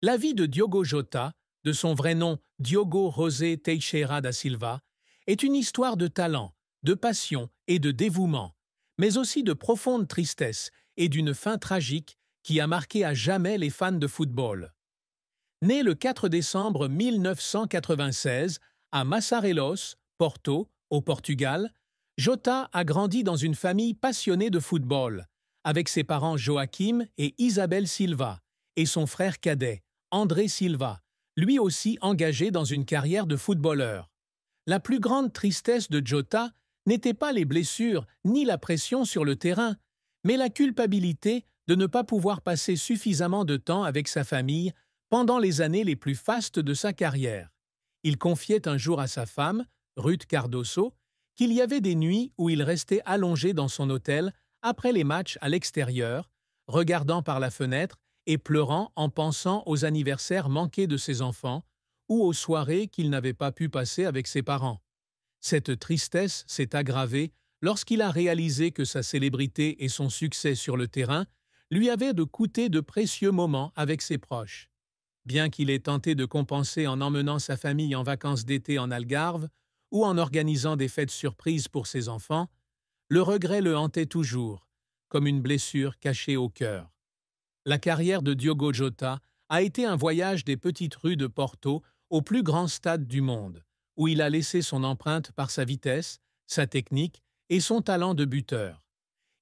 La vie de Diogo Jota, de son vrai nom Diogo José Teixeira da Silva, est une histoire de talent, de passion et de dévouement, mais aussi de profonde tristesse et d'une fin tragique qui a marqué à jamais les fans de football. Né le 4 décembre 1996 à Massarelos, Porto, au Portugal, Jota a grandi dans une famille passionnée de football, avec ses parents Joaquim et Isabel Silva, et son frère cadet, André Silva, lui aussi engagé dans une carrière de footballeur. La plus grande tristesse de Jota n'était pas les blessures ni la pression sur le terrain, mais la culpabilité de ne pas pouvoir passer suffisamment de temps avec sa famille pendant les années les plus fastes de sa carrière. Il confiait un jour à sa femme, Ruth Cardoso, qu'il y avait des nuits où il restait allongé dans son hôtel après les matchs à l'extérieur, regardant par la fenêtre et pleurant en pensant aux anniversaires manqués de ses enfants ou aux soirées qu'il n'avait pas pu passer avec ses parents. Cette tristesse s'est aggravée lorsqu'il a réalisé que sa célébrité et son succès sur le terrain lui avaient coûté de précieux moments avec ses proches. Bien qu'il ait tenté de compenser en emmenant sa famille en vacances d'été en Algarve ou en organisant des fêtes surprises pour ses enfants, le regret le hantait toujours, comme une blessure cachée au cœur. La carrière de Diogo Jota a été un voyage des petites rues de Porto au plus grand stade du monde, où il a laissé son empreinte par sa vitesse, sa technique et son talent de buteur.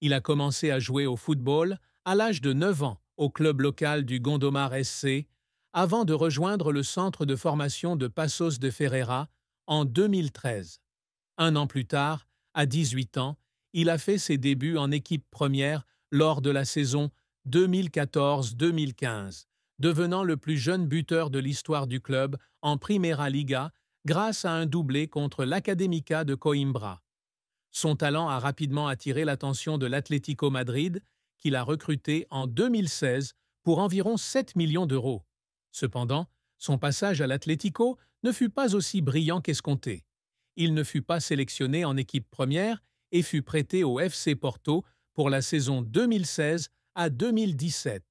Il a commencé à jouer au football à l'âge de 9 ans au club local du Gondomar SC, avant de rejoindre le centre de formation de Passos de Ferreira en 2013. Un an plus tard, à 18 ans, il a fait ses débuts en équipe première lors de la saison 2014-2015, devenant le plus jeune buteur de l'histoire du club en Primera Liga grâce à un doublé contre l'Académica de Coimbra. Son talent a rapidement attiré l'attention de l'Atlético Madrid, qu'il a recruté en 2016 pour environ 7 millions d'euros. Cependant, son passage à l'Atlético ne fut pas aussi brillant qu'escompté. Il ne fut pas sélectionné en équipe première et fut prêté au FC Porto pour la saison 2016 à 2017.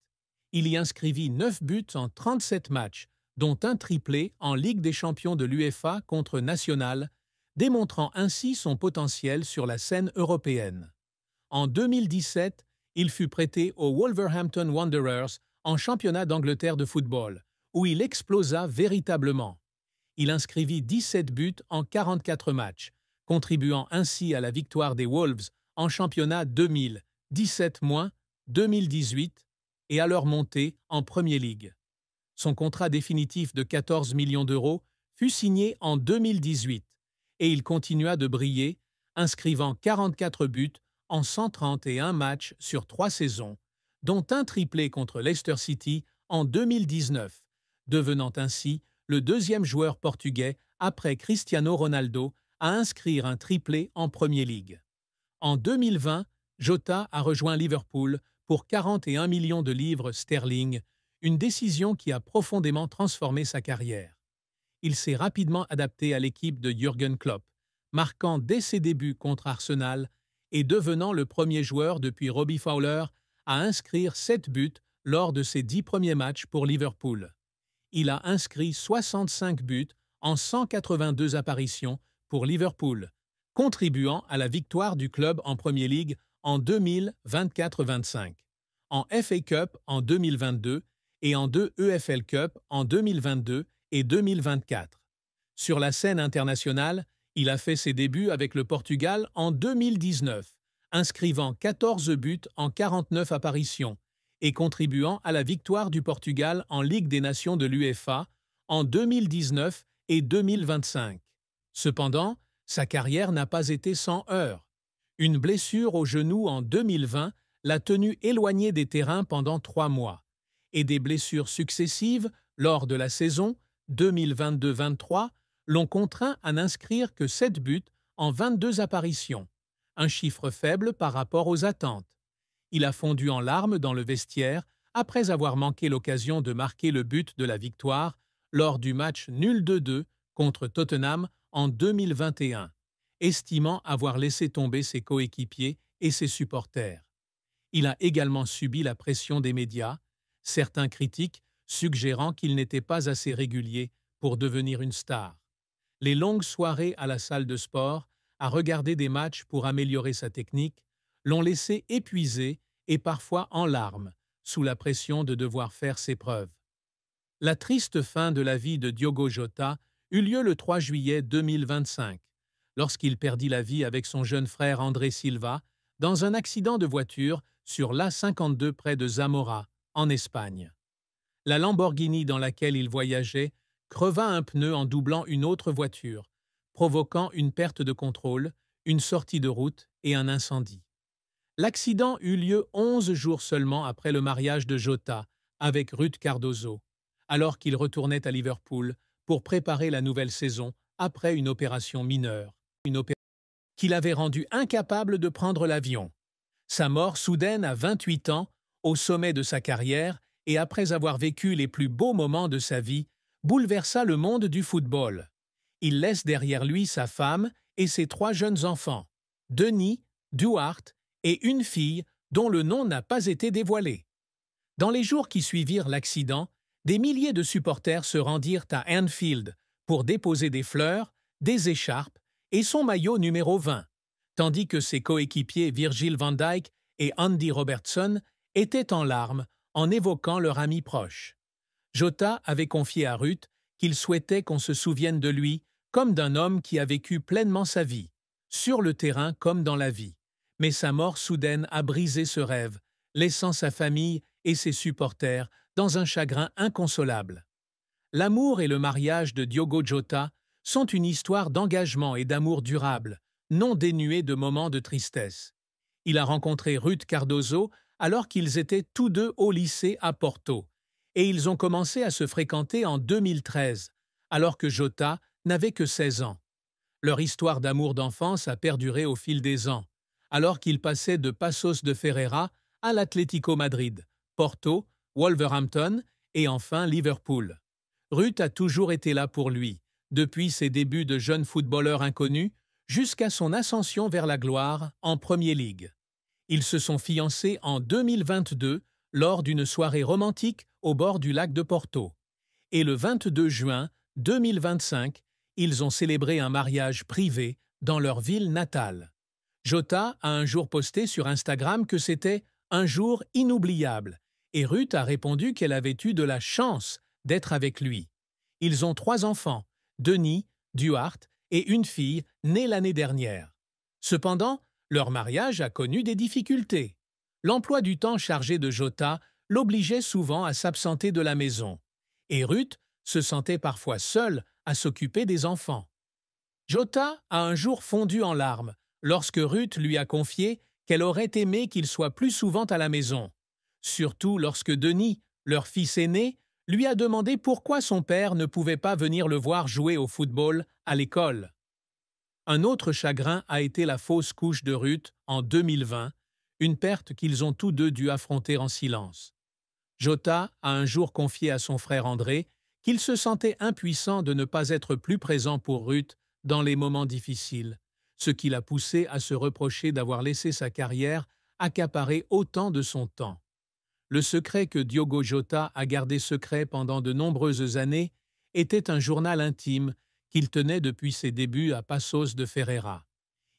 Il y inscrivit 9 buts en 37 matchs, dont un triplé en Ligue des champions de l'UEFA contre Nacional, démontrant ainsi son potentiel sur la scène européenne. En 2017, il fut prêté aux Wolverhampton Wanderers en championnat d'Angleterre de football, où il explosa véritablement. Il inscrivit 17 buts en 44 matchs, contribuant ainsi à la victoire des Wolves en championnat 2017-2018 et à leur montée en Premier League. Son contrat définitif de 14 millions d'euros fut signé en 2018 et il continua de briller, inscrivant 44 buts en 131 matchs sur 3 saisons, dont un triplé contre Leicester City en 2019, devenant ainsi le deuxième joueur portugais après Cristiano Ronaldo à inscrire un triplé en Premier League. En 2020, Jota a rejoint Liverpool pour 41 millions de livres sterling, une décision qui a profondément transformé sa carrière. Il s'est rapidement adapté à l'équipe de Jürgen Klopp, marquant dès ses débuts contre Arsenal et devenant le premier joueur depuis Robbie Fowler à inscrire 7 buts lors de ses 10 premiers matchs pour Liverpool. Il a inscrit 65 buts en 182 apparitions pour Liverpool, contribuant à la victoire du club en Premier League en 2024-25, en FA Cup en 2022 et en 2 EFL Cup en 2022 et 2024. Sur la scène internationale, il a fait ses débuts avec le Portugal en 2019, inscrivant 14 buts en 49 apparitions et contribuant à la victoire du Portugal en Ligue des Nations de l'UEFA en 2019 et 2025. Cependant, sa carrière n'a pas été sans heurts. Une blessure au genou en 2020 l'a tenu éloigné des terrains pendant 3 mois, et des blessures successives lors de la saison 2022-23 l'ont contraint à n'inscrire que 7 buts en 22 apparitions, un chiffre faible par rapport aux attentes. Il a fondu en larmes dans le vestiaire après avoir manqué l'occasion de marquer le but de la victoire lors du match nul 2-2 contre Tottenham en 2021, estimant avoir laissé tomber ses coéquipiers et ses supporters. Il a également subi la pression des médias, certains critiques suggérant qu'il n'était pas assez régulier pour devenir une star. Les longues soirées à la salle de sport, à regarder des matchs pour améliorer sa technique, l'ont laissé épuisé et parfois en larmes, sous la pression de devoir faire ses preuves. La triste fin de la vie de Diogo Jota eut lieu le 3 juillet 2025, lorsqu'il perdit la vie avec son jeune frère André Silva dans un accident de voiture sur l'A52 près de Zamora, en Espagne. La Lamborghini dans laquelle il voyageait creva un pneu en doublant une autre voiture, provoquant une perte de contrôle, une sortie de route et un incendie. L'accident eut lieu 11 jours seulement après le mariage de Jota avec Ruth Cardozo, alors qu'il retournait à Liverpool pour préparer la nouvelle saison après une opération mineure, qu'il avait rendu incapable de prendre l'avion. Sa mort soudaine à 28 ans, au sommet de sa carrière et après avoir vécu les plus beaux moments de sa vie, bouleversa le monde du football. Il laisse derrière lui sa femme et ses 3 jeunes enfants, Denis, Duarte et une fille dont le nom n'a pas été dévoilé. Dans les jours qui suivirent l'accident, des milliers de supporters se rendirent à Anfield pour déposer des fleurs, des écharpes et son maillot numéro 20, tandis que ses coéquipiers Virgil van Dijk et Andy Robertson étaient en larmes en évoquant leur ami proche. Jota avait confié à Ruth qu'il souhaitait qu'on se souvienne de lui comme d'un homme qui a vécu pleinement sa vie, sur le terrain comme dans la vie. Mais sa mort soudaine a brisé ce rêve, laissant sa famille et ses supporters dans un chagrin inconsolable. L'amour et le mariage de Diogo Jota sont une histoire d'engagement et d'amour durable, non dénuée de moments de tristesse. Il a rencontré Ruth Cardozo alors qu'ils étaient tous deux au lycée à Porto, et ils ont commencé à se fréquenter en 2013, alors que Jota n'avait que 16 ans. Leur histoire d'amour d'enfance a perduré au fil des ans, alors qu'ils passaient de Paços de Ferreira à l'Atlético Madrid, Porto, Wolverhampton et enfin Liverpool. Ruth a toujours été là pour lui, depuis ses débuts de jeune footballeur inconnu jusqu'à son ascension vers la gloire en Premier League. Ils se sont fiancés en 2022 lors d'une soirée romantique au bord du lac de Porto. Et le 22 juin 2025, ils ont célébré un mariage privé dans leur ville natale. Jota a un jour posté sur Instagram que c'était un jour inoubliable, et Ruth a répondu qu'elle avait eu de la chance d'être avec lui. Ils ont 3 enfants, Denis, Duarte et une fille née l'année dernière. Cependant, leur mariage a connu des difficultés. L'emploi du temps chargé de Jota l'obligeait souvent à s'absenter de la maison, et Ruth se sentait parfois seule à s'occuper des enfants. Jota a un jour fondu en larmes lorsque Ruth lui a confié qu'elle aurait aimé qu'il soit plus souvent à la maison, surtout lorsque Denis, leur fils aîné, lui a demandé pourquoi son père ne pouvait pas venir le voir jouer au football à l'école. Un autre chagrin a été la fausse couche de Ruth en 2020, une perte qu'ils ont tous deux dû affronter en silence. Jota a un jour confié à son frère André qu'il se sentait impuissant de ne pas être plus présent pour Ruth dans les moments difficiles, ce qui l'a poussé à se reprocher d'avoir laissé sa carrière accaparer autant de son temps. Le secret que Diogo Jota a gardé secret pendant de nombreuses années était un journal intime qu'il tenait depuis ses débuts à Paços de Ferreira.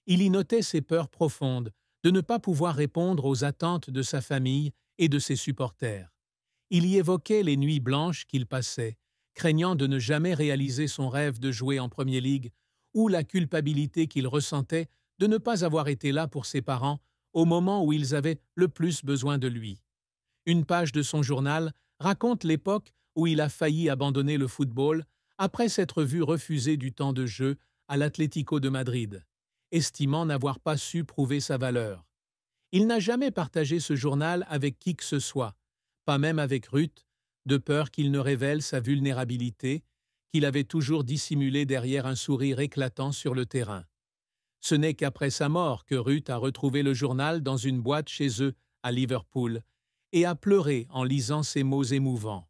Il y notait ses peurs profondes de ne pas pouvoir répondre aux attentes de sa famille et de ses supporters. Il y évoquait les nuits blanches qu'il passait, craignant de ne jamais réaliser son rêve de jouer en Premier League, ou la culpabilité qu'il ressentait de ne pas avoir été là pour ses parents au moment où ils avaient le plus besoin de lui. Une page de son journal raconte l'époque où il a failli abandonner le football après s'être vu refuser du temps de jeu à l'Atlético de Madrid, estimant n'avoir pas su prouver sa valeur. Il n'a jamais partagé ce journal avec qui que ce soit, pas même avec Ruth, de peur qu'il ne révèle sa vulnérabilité, qu'il avait toujours dissimulée derrière un sourire éclatant sur le terrain. Ce n'est qu'après sa mort que Ruth a retrouvé le journal dans une boîte chez eux à Liverpool et a pleuré en lisant ces mots émouvants.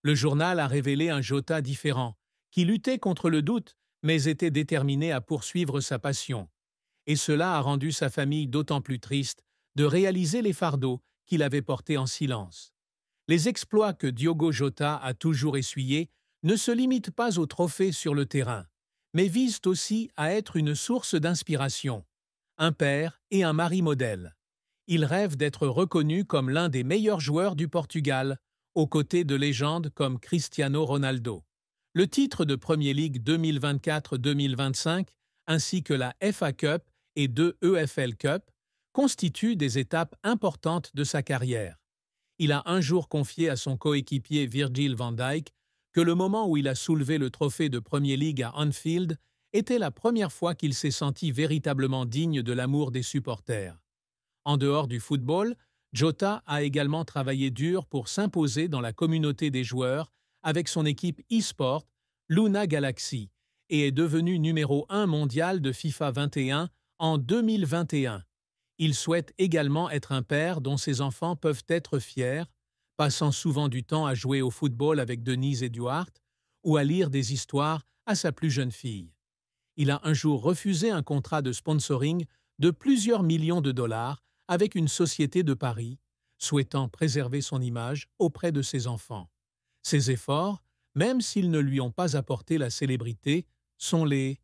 Le journal a révélé un Jota différent, qui luttait contre le doute mais était déterminé à poursuivre sa passion. Et cela a rendu sa famille d'autant plus triste de réaliser les fardeaux qu'il avait portés en silence. Les exploits que Diogo Jota a toujours essuyés ne se limitent pas aux trophées sur le terrain, mais visent aussi à être une source d'inspiration, un père et un mari modèle. Il rêve d'être reconnu comme l'un des meilleurs joueurs du Portugal, aux côtés de légendes comme Cristiano Ronaldo. Le titre de Premier League 2024-2025, ainsi que la FA Cup et 2 EFL Cup, constituent des étapes importantes de sa carrière. Il a un jour confié à son coéquipier Virgil van Dijk que le moment où il a soulevé le trophée de Premier League à Anfield était la première fois qu'il s'est senti véritablement digne de l'amour des supporters. En dehors du football, Jota a également travaillé dur pour s'imposer dans la communauté des joueurs avec son équipe e-sport, Luna Galaxy, et est devenu numéro 1 mondial de FIFA 21 en 2021. Il souhaite également être un père dont ses enfants peuvent être fiers, passant souvent du temps à jouer au football avec Denise et Duarte ou à lire des histoires à sa plus jeune fille. Il a un jour refusé un contrat de sponsoring de plusieurs millions de dollars avec une société de Paris, souhaitant préserver son image auprès de ses enfants. Ses efforts, même s'ils ne lui ont pas apporté la célébrité, sont les